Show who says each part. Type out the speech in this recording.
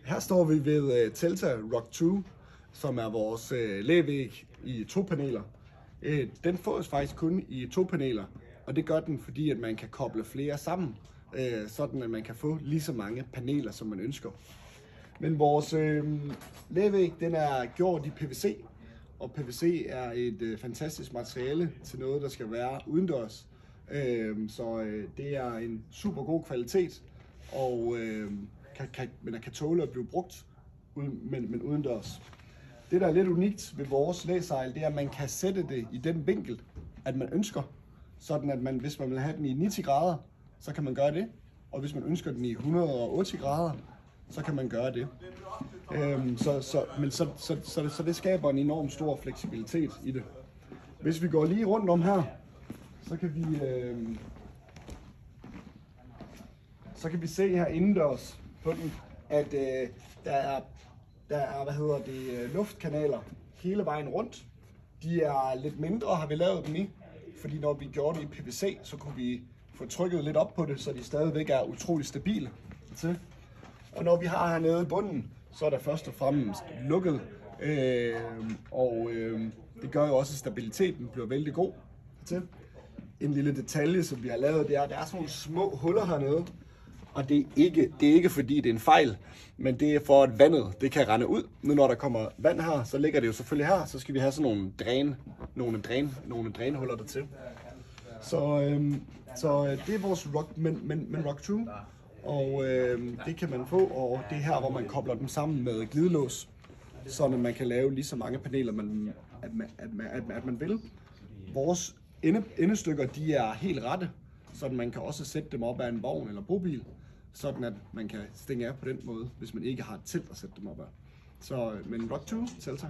Speaker 1: Her står vi ved Telta Rock 2, som er vores lævæg i 2 paneler. Den fås faktisk kun i 2 paneler, og det gør den, fordi at man kan koble flere sammen, sådan at man kan få lige så mange paneler, som man ønsker. Men vores lævæg, den er gjort i PVC, og PVC er et fantastisk materiale til noget, der skal være udendørs. Så det er en super god kvalitet, og men kan tåle at blive brugt, men udendørs. Det, der er lidt unikt ved vores læsejl, det er, at man kan sætte det i den vinkel, at man ønsker. Sådan at man, hvis man vil have den i 90 grader, så kan man gøre det. Og hvis man ønsker den i 180 grader, så kan man gøre det. Så det skaber en enorm stor fleksibilitet i det. Hvis vi går lige rundt om her, så kan vi se her indendørs på den, at der er luftkanaler hele vejen rundt. De er lidt mindre, har vi lavet dem i, fordi når vi gjorde det i PVC, så kunne vi få trykket lidt op på det, så de stadigvæk er utrolig stabile. Og når vi har hernede i bunden, så er der først og fremmest lukket, det gør jo også, at stabiliteten bliver vældig god. En lille detalje, som vi har lavet, det er, at der er sådan nogle små huller hernede. Og det er ikke fordi det er en fejl, men det er for at vandet det kan rende ud. Nu når der kommer vand her, så ligger det jo selvfølgelig her, så skal vi have sådan nogle drænhuller dertil. Så det er vores Rock 2, og det kan man få, og det er her, hvor man kobler dem sammen med glidelås, så man kan lave lige så mange paneler, man vil. Vores endestykker, de er helt rette, så man kan også sætte dem op af en vogn eller bobil, sådan at man kan stænge af på den måde, hvis man ikke har et telt at sætte dem op af. Men Rock 2, Telta.